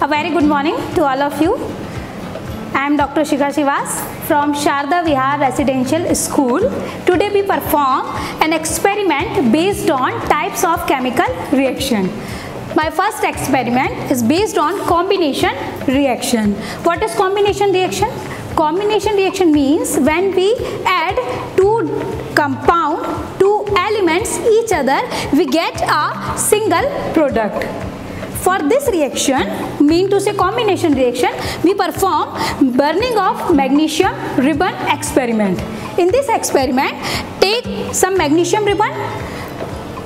A very good morning to all of you. I am Dr. Shikhar Srivas from Sharda Vihar Residential School. Today we perform an experiment based on types of chemical reaction. My first experiment is based on combination reaction. What is combination reaction? Combination reaction means when we add two compound, two elements each other, we get a single product. For this reaction, mean to say combination reaction, we perform burning of magnesium ribbon experiment. In this experiment, take some magnesium ribbon,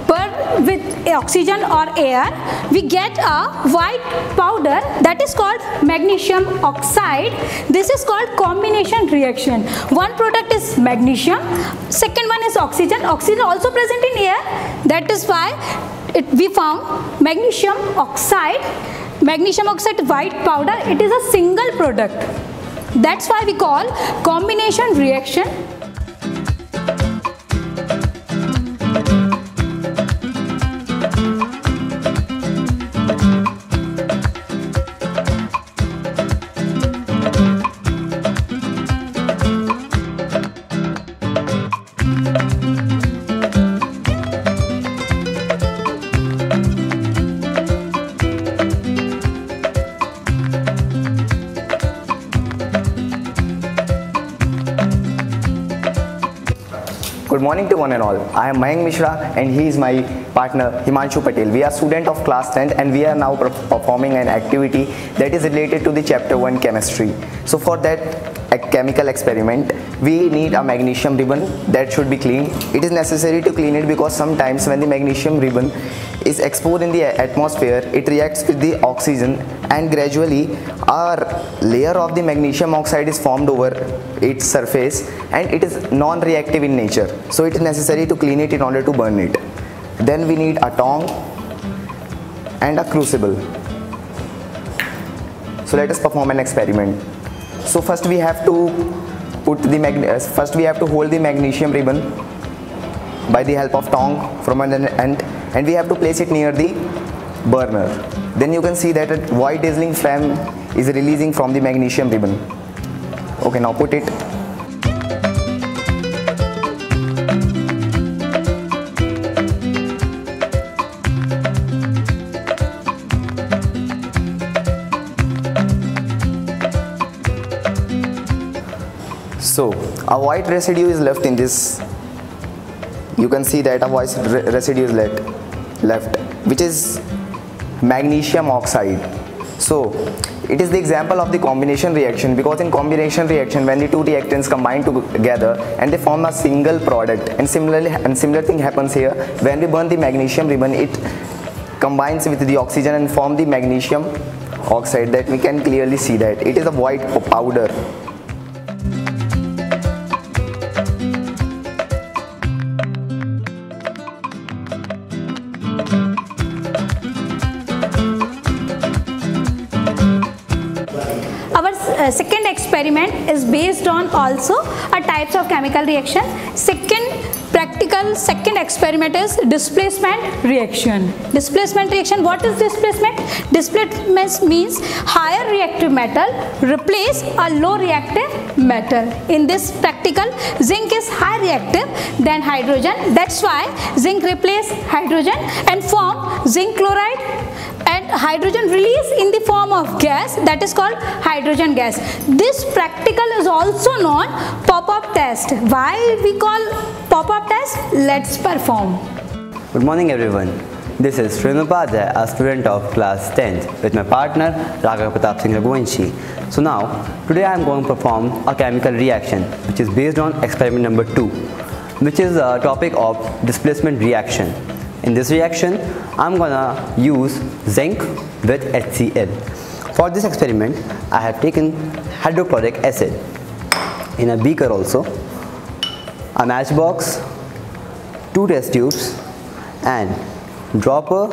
burn with oxygen or air, we get a white powder that is called magnesium oxide. This is called combination reaction. One product is magnesium, second one is oxygen. Oxygen also present in air, that is why we found magnesium oxide white powder. It is a single product. That's why we call combination reaction. Good morning to one and all. I am Mayank Mishra and he is my partner Himanshu Patel. We are students of class 10th and we are now performing an activity that is related to the chapter 1 chemistry. So for that chemical experiment, we need a magnesium ribbon that should be cleaned. It is necessary to clean it because sometimes when the magnesium ribbon is exposed in the atmosphere, it reacts with the oxygen and gradually a layer of the magnesium oxide is formed over its surface and it is non-reactive in nature. So it is necessary to clean it in order to burn it. Then we need a tongue and a crucible. So let us perform an experiment. So first we have to hold the magnesium ribbon by the help of tongue from an end, and we have to place it near the burner. Then you can see that a white dazzling flame is releasing from the magnesium ribbon. Okay, now put it. So a white residue is left in this. You can see that a white residue is left, which is magnesium oxide. So it is the example of the combination reaction, because in combination reaction when the two reactants combine together and they form a single product, and similar thing happens here. When we burn the magnesium ribbon, it combines with the oxygen and form the magnesium oxide, that we can clearly see that it is a white powder. Our second experiment is based on also a types of chemical reaction. Second experiment is displacement reaction. Displacement reaction, what is displacement? Displacement means higher reactive metal replace a low reactive metal. In this practical, zinc is high reactive than hydrogen. That's why zinc replace hydrogen and form zinc chloride, and hydrogen release in the form of gas, that is called hydrogen gas. This practical is also known pop-up test. Why we call pop-up test? Let's perform. Good morning everyone. This is Srinu Padhya, a student of class 10th with my partner Raghav Pratap Singh Raghuvanshi. So now, today I am going to perform a chemical reaction which is based on experiment number 2, which is a topic of displacement reaction. In this reaction, I'm gonna use zinc with HCl. For this experiment, I have taken hydrochloric acid in a beaker, also a matchbox, 2 test tubes, and dropper,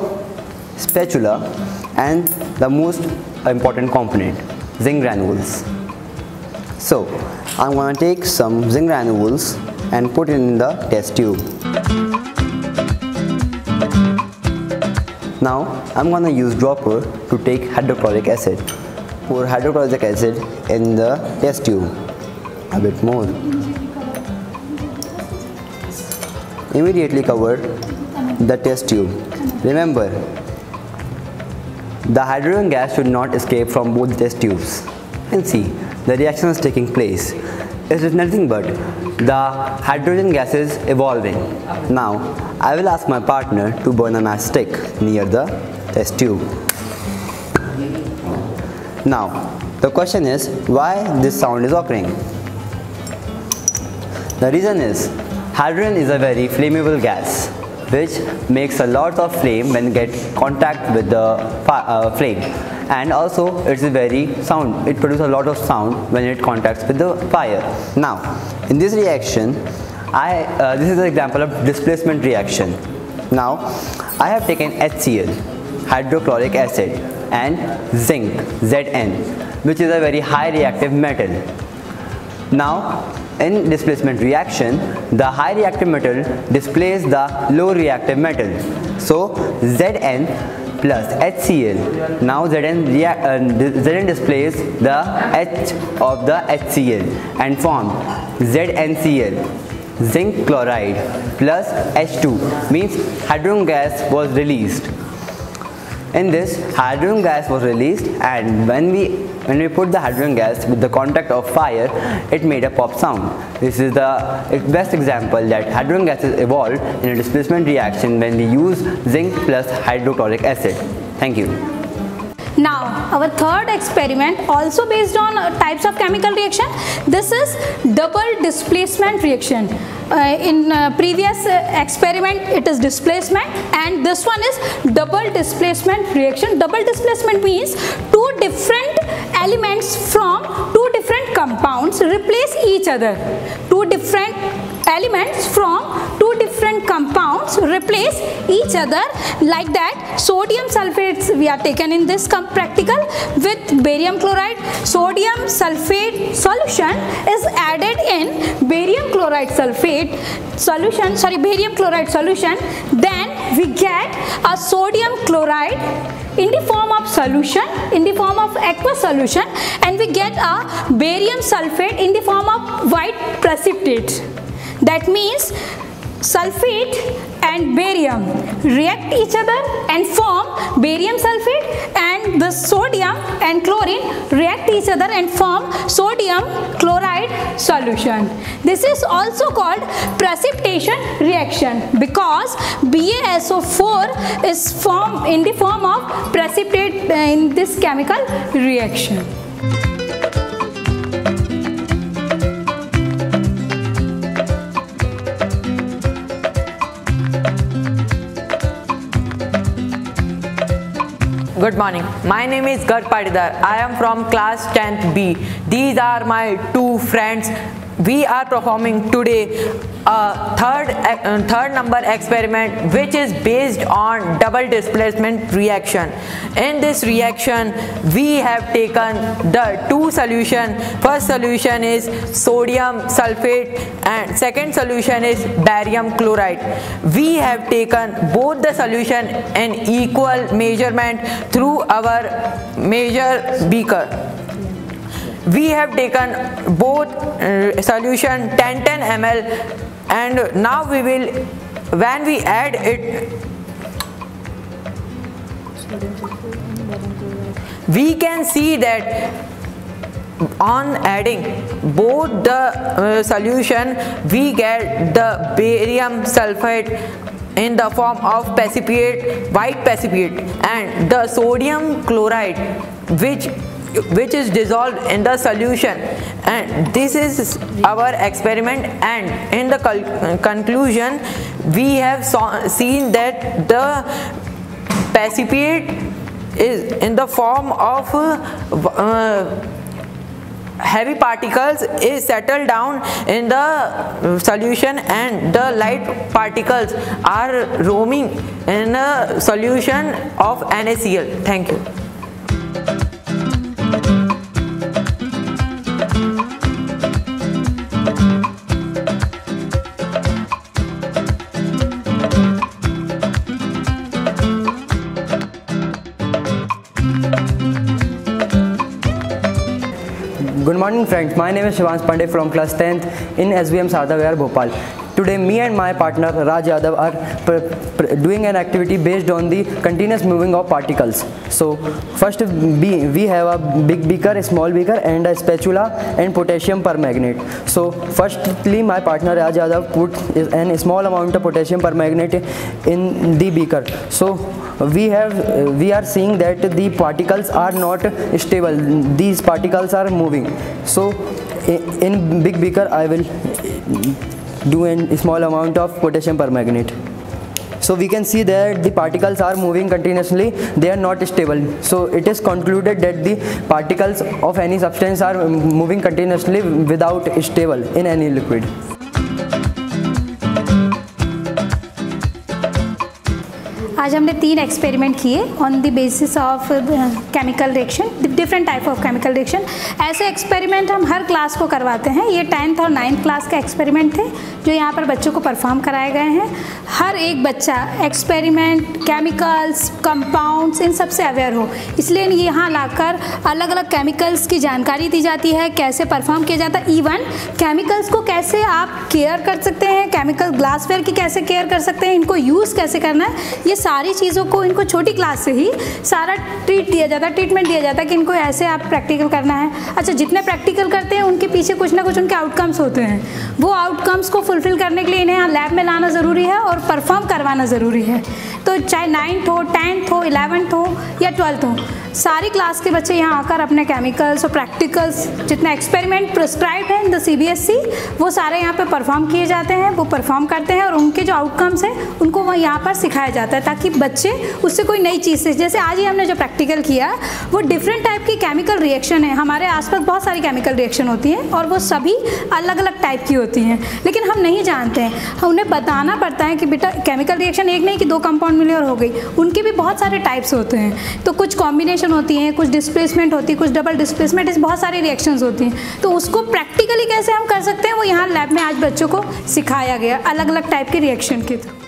spatula, and the most important component, zinc granules. So I'm gonna take some zinc granules and put it in the test tube. Now I'm gonna use dropper to take hydrochloric acid. Pour hydrochloric acid in the test tube. A bit more. Immediately cover the test tube. Remember, the hydrogen gas should not escape from both test tubes. And see, the reaction is taking place. It is nothing but the hydrogen gas is evolving. Now, I will ask my partner to burn a matchstick near the test tube. Now, the question is, why this sound is occurring? The reason is, hydrogen is a very flammable gas which makes a lot of flame when get contact with the flame, and also it's a very sound, it produces a lot of sound when it contacts with the fire. Now in this reaction, this is an example of displacement reaction. Now I have taken HCl, hydrochloric acid, and zinc, Zn, which is a very high reactive metal. Now in displacement reaction, the high reactive metal displaces the low reactive metal. So Zn plus HCl. Now Zn displaces the H of the HCl and form ZnCl. Zinc chloride plus H2 means hydrogen gas was released. In this, hydrogen gas was released, and when we put the hydrogen gas with the contact of fire, it made a pop sound. This is the best example that hydrogen gases evolved in a displacement reaction when we use zinc plus hydrochloric acid. Thank you. Now our third experiment, also based on types of chemical reaction. This is double displacement reaction. In previous experiment it is displacement, and this one is double displacement reaction. Double displacement means two different elements from two different compounds replace each other. Two different elements from two different compounds replace each other, like that. Sodium sulfates we are taken in this practical with barium chloride. Sodium sulfate solution is added in barium chloride solution, then we get a sodium chloride in the form of solution, in the form of aqueous solution, and we get a barium sulfate in the form of white precipitate. That means sulfate and barium react each other and form barium sulfate, and the sodium and chlorine react each other and form sodium chloride solution. This is also called precipitation reaction because BaSO4 is formed in the form of precipitate in this chemical reaction. Good morning. My name is Garg Patidar. I am from class 10th B. These are my two friends. We are performing today a third number experiment which is based on double displacement reaction. In this reaction, we have taken the two solution. First solution is sodium sulfate and second solution is barium chloride. We have taken both the solution in equal measurement through our measure beaker. We have taken both solution 10 ml, and now we will, when we add it, we can see that on adding both the solution, we get the barium sulfate in the form of precipitate, white precipitate, and the sodium chloride which is dissolved in the solution. And this is our experiment, and in the conclusion we have seen that the precipitate is in the form of heavy particles is settled down in the solution, and the light particles are roaming in a solution of NaCl. Thank you. Good morning friends, my name is Shivansh Pandey from class 10th in SVM Sharda Vihar Bhopal. Today me and my partner Raj Yadav are doing an activity based on the continuous moving of particles. So first we have a big beaker, a small beaker and a spatula and potassium permanganate. So firstly my partner Raj Yadav put a small amount of potassium permanganate in the beaker. So we are seeing that the particles are not stable, these particles are moving. So in big beaker I will do a small amount of potassium permanganate. So we can see that the particles are moving continuously, they are not stable. So it is concluded that the particles of any substance are moving continuously without stable in any liquid. आज हमने 3 experiment किए on the basis of chemical reaction, different type of chemical reaction. ऐसे experiment हम हर class को करवाते हैं। ये 10th और 9th क्लास के एक्सपेरिमेंट थे जो यहाँ पर बच्चों को परफॉर्म कराए गए हैं। हर एक बच्चा एक्सपेरिमेंट, केमिकल्स, कंपाउंड्स इन सब से अवेयर हो, इसलिए यहाँ लाकर अलग अलग केमिकल्स की जानकारी दी जाती है, कैसे परफॉर्म किया जाता है, इवन केमिकल्स को कैसे आप केयर कर सकते हैं, केमिकल ग्लासवेयर की कैसे केयर कर सकते हैं, इनको यूज़ कैसे करना है, ये सारी चीज़ों को इनको छोटी क्लास से ही सारा ट्रीटमेंट दिया जाता है कि इनको ऐसे आप प्रैक्टिकल करना है। अच्छा, जितने प्रैक्टिकल करते हैं उनके पीछे कुछ ना कुछ उनके आउटकम्स होते हैं। वो आउटकम्स को फुलफिल करने के लिए इन्हें लैब में लाना ज़रूरी है और परफॉर्म करवाना ज़रूरी है। तो चाहे 9th हो, 10th हो, 11th हो या 12th हो, सारी क्लास के बच्चे यहाँ आकर अपने केमिकल्स और प्रैक्टिकल्स, जितना एक्सपेरिमेंट प्रिस्क्राइब है इन द CBSE, वो सारे यहाँ पे परफॉर्म किए जाते हैं, वो परफॉर्म करते हैं और उनके जो आउटकम्स हैं उनको वह यहाँ पर सिखाया जाता है ताकि बच्चे उससे कोई नई चीज़ से, जैसे आज ही हमने जो प्रैक्टिकल किया वो डिफरेंट टाइप की केमिकल रिएक्शन है। हमारे आसपास बहुत सारी केमिकल रिएक्शन होती हैं और वो सभी अलग अलग टाइप की होती हैं, लेकिन हम नहीं जानते हैं। उन्हें बताना पड़ता है कि बेटा केमिकल रिएक्शन एक नहीं कि 2 कंपाउंड मिले और हो गई, उनके भी बहुत सारे टाइप्स होते हैं। तो कुछ कॉम्बिनेशन होती हैं, कुछ डिस्प्लेसमेंट होती है, कुछ डबल डिस्प्लेसमेंट, इस बहुत सारी रिएक्शंस होती हैं। तो उसको प्रैक्टिकली कैसे हम कर सकते हैं वो यहाँ लैब में आज बच्चों को सिखाया गया अलग अलग टाइप के रिएक्शन के थ्रू।